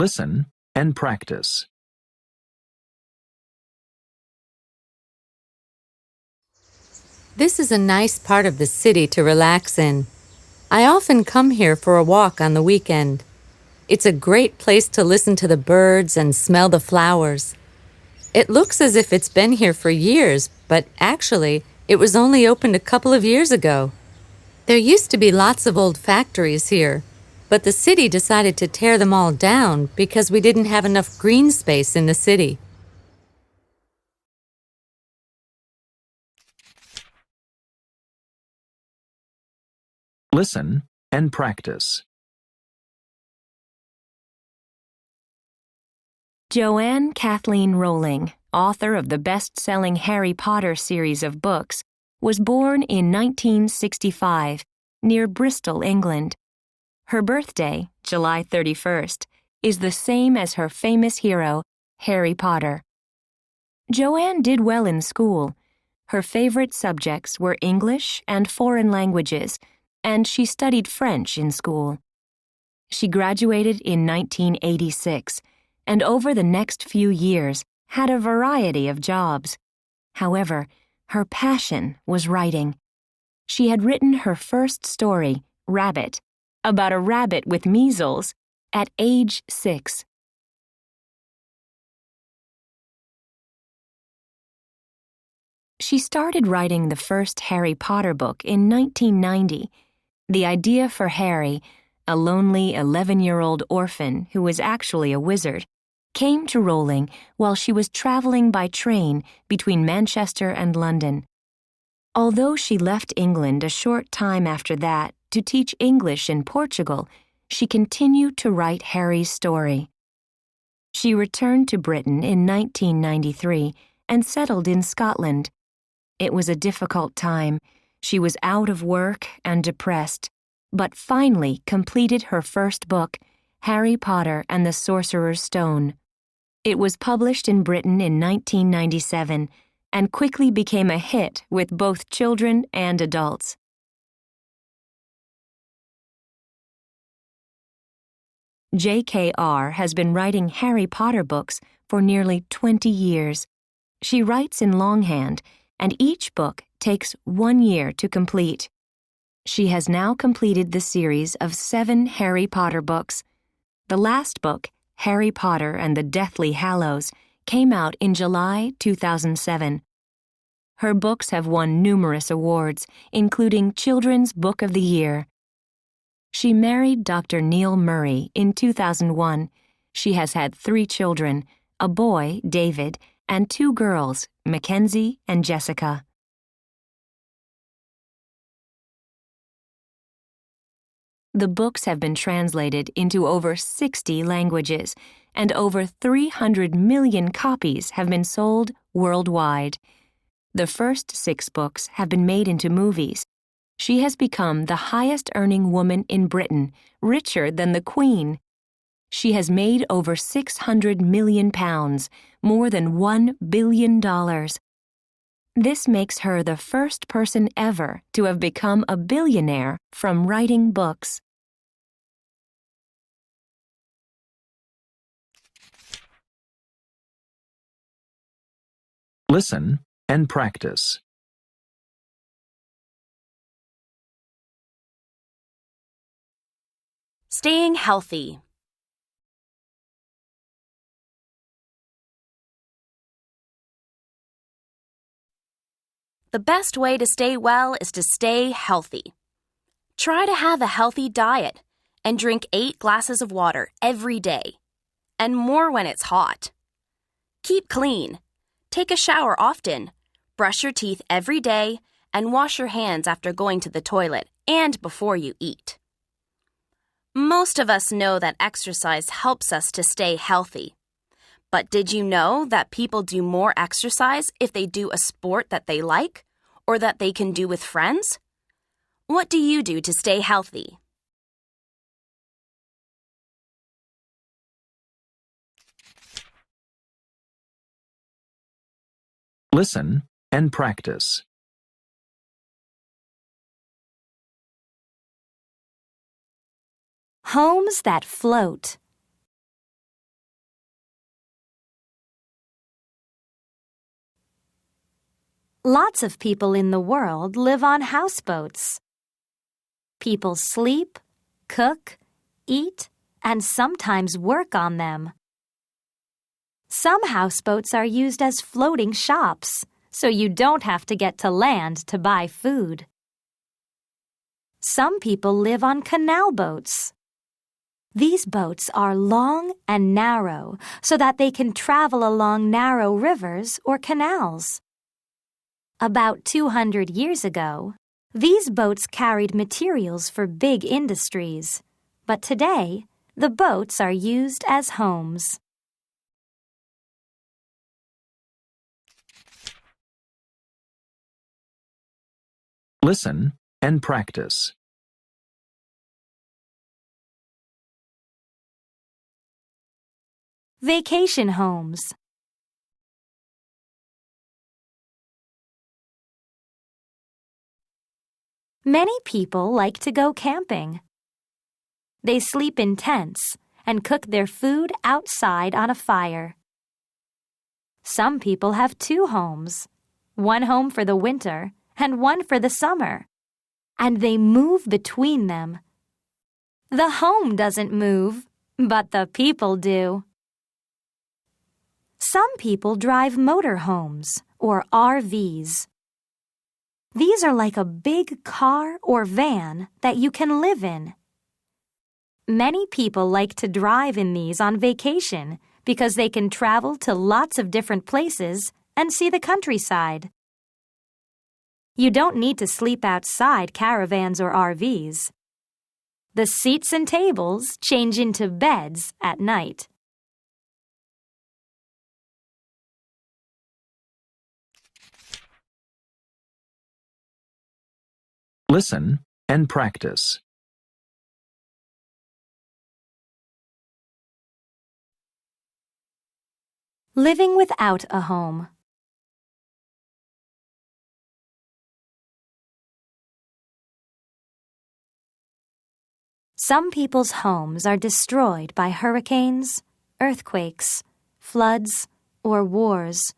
Listen and practice. This is a nice part of the city to relax in. I often come here for a walk on the weekend. It's a great place to listen to the birds and smell the flowers. It looks as if it's been here for years, but actually, it was only opened a couple of years ago. There used to be lots of old factories here, but the city decided to tear them all down because we didn't have enough green space in the city. Listen and practice. Joanne Kathleen Rowling, author of the best-selling Harry Potter series of books, was born in 1965 near Bristol, England. Her birthday, July 31st, is the same as her famous hero, Harry Potter. Joanne did well in school. Her favorite subjects were English and foreign languages, and she studied French in school. She graduated in 1986, and over the next few years had a variety of jobs. However, her passion was writing. She had written her first story, Rabbit, about a rabbit with measles, at age 6. She started writing the first Harry Potter book in 1990. The idea for Harry, a lonely 11-year-old orphan who was actually a wizard, came to Rowling while she was traveling by train between Manchester and London. Although she left England a short time after that to teach English in Portugal, she continued to write Harry's story. She returned to Britain in 1993 and settled in Scotland. It was a difficult time. She was out of work and depressed, but finally completed her first book, Harry Potter and the Sorcerer's Stone. It was published in Britain in 1997 and quickly became a hit with both children and adults. J.K.R. has been writing Harry Potter books for nearly 20 years. She writes in longhand, and each book takes 1 year to complete. She has now completed the series of 7 Harry Potter books. The last book, Harry Potter and the Deathly Hallows, came out in July 2007. Her books have won numerous awards, including Children's Book of the Year. She married Dr. Neil Murray in 2001. She has had 3 children, a boy, David, and 2 girls, Mackenzie and Jessica. The books have been translated into over 60 languages, and over 300 million copies have been sold worldwide. The first 6 books have been made into movies. She has become the highest-earning woman in Britain, richer than the Queen. She has made over £600 million, more than $1 billion. This makes her the first person ever to have become a billionaire from writing books. Listen and practice. Staying healthy. The best way to stay well is to stay healthy. Try to have a healthy diet and drink 8 glasses of water every day, and more when it's hot. Keep clean. Take a shower often. Brush your teeth every day and wash your hands after going to the toilet and before you eat. Most of us know that exercise helps us to stay healthy. But did you know that people do more exercise if they do a sport that they like or that they can do with friends? What do you do to stay healthy? Listen and practice. Homes that float. Lots of people in the world live on houseboats. People sleep, cook, eat, and sometimes work on them. Some houseboats are used as floating shops, so you don't have to get to land to buy food. Some people live on canal boats. These boats are long and narrow so that they can travel along narrow rivers or canals. About 200 years ago, these boats carried materials for big industries, but today, the boats are used as homes. Listen and practice. Vacation homes. Many people like to go camping. They sleep in tents and cook their food outside on a fire. Some people have two homes, one home for the winter and one for the summer, and they move between them. The home doesn't move, but the people do. Some people drive motorhomes or RVs. These are like a big car or van that you can live in. Many people like to drive in these on vacation because they can travel to lots of different places and see the countryside. You don't need to sleep outside caravans or RVs. The seats and tables change into beds at night. Listen and practice. Living without a home. Some people's homes are destroyed by hurricanes, earthquakes, floods, or wars.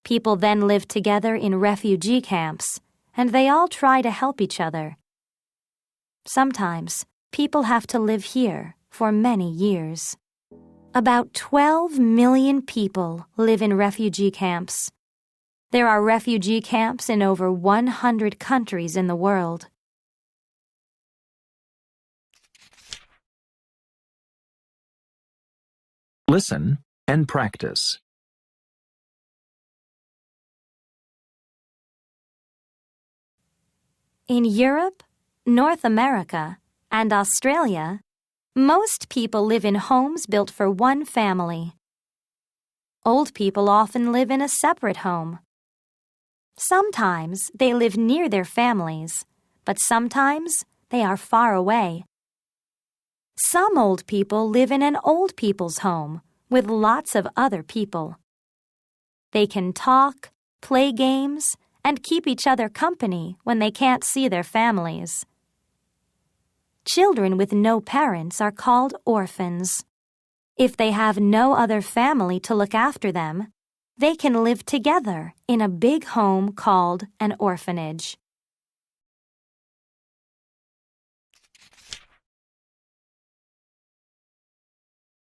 People then live together in refugee camps, and they all try to help each other. Sometimes, people have to live here for many years. About 12 million people live in refugee camps. There are refugee camps in over 100 countries in the world. Listen and practice. In Europe, North America, and Australia, most people live in homes built for one family. Old people often live in a separate home. Sometimes they live near their families, but sometimes they are far away. Some old people live in an old people's home with lots of other people. They can talk, play games, and keep each other company when they can't see their families. Children with no parents are called orphans. If they have no other family to look after them, they can live together in a big home called an orphanage.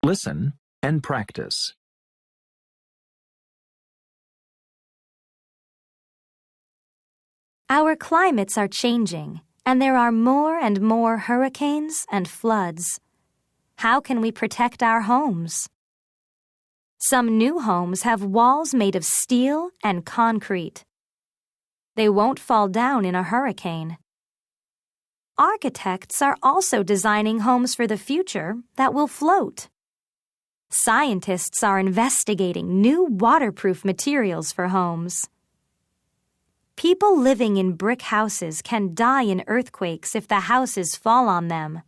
Listen and practice. Our climates are changing, and there are more and more hurricanes and floods. How can we protect our homes? Some new homes have walls made of steel and concrete. They won't fall down in a hurricane. Architects are also designing homes for the future that will float. Scientists are investigating new waterproof materials for homes. People living in brick houses can die in earthquakes if the houses fall on them.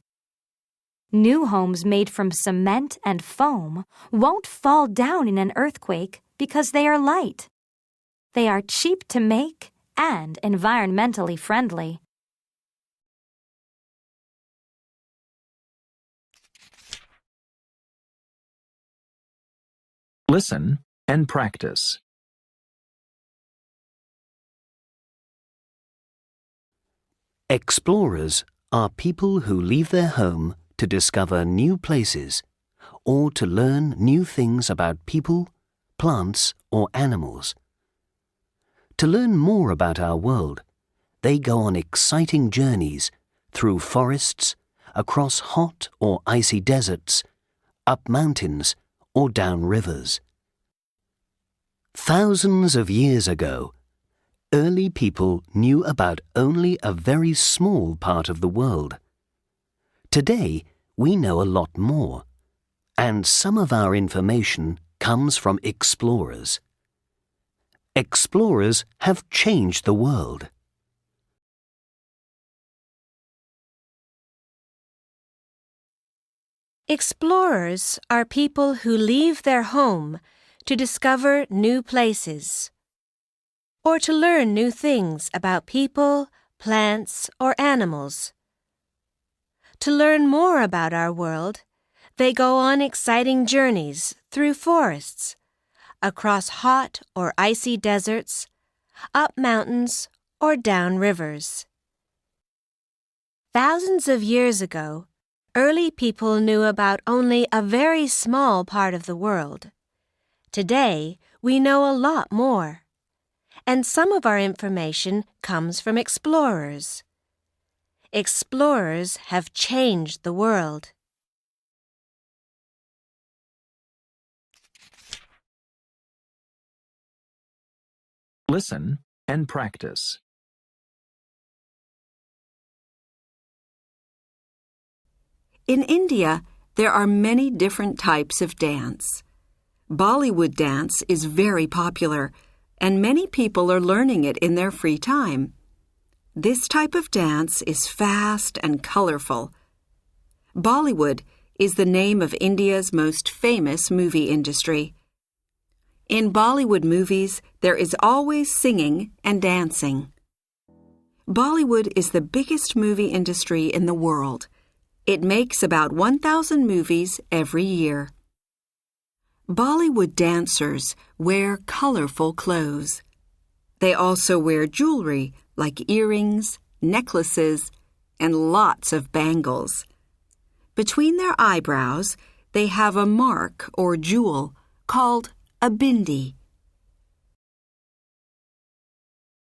New homes made from cement and foam won't fall down in an earthquake because they are light. They are cheap to make and environmentally friendly. Listen and practice. Explorers are people who leave their home to discover new places or to learn new things about people, plants, or animals. To learn more about our world, they go on exciting journeys through forests, across hot or icy deserts, up mountains, or down rivers. Thousands of years ago, early people knew about only a very small part of the world. Today, we know a lot more, and some of our information comes from explorers. Explorers have changed the world. Explorers are people who leave their home to discover new places, or to learn new things about people, plants, or animals. To learn more about our world, they go on exciting journeys through forests, across hot or icy deserts, up mountains, or down rivers. Thousands of years ago, early people knew about only a very small part of the world. Today, we know a lot more, and some of our information comes from explorers. Explorers have changed the world. Listen and practice. In India, there are many different types of dance. Bollywood dance is very popular, and many people are learning it in their free time. This type of dance is fast and colorful. Bollywood is the name of India's most famous movie industry. In Bollywood movies, there is always singing and dancing. Bollywood is the biggest movie industry in the world. It makes about 1,000 movies every year. Bollywood dancers wear colorful clothes. They also wear jewelry like earrings, necklaces, and lots of bangles. Between their eyebrows, they have a mark or jewel called a bindi.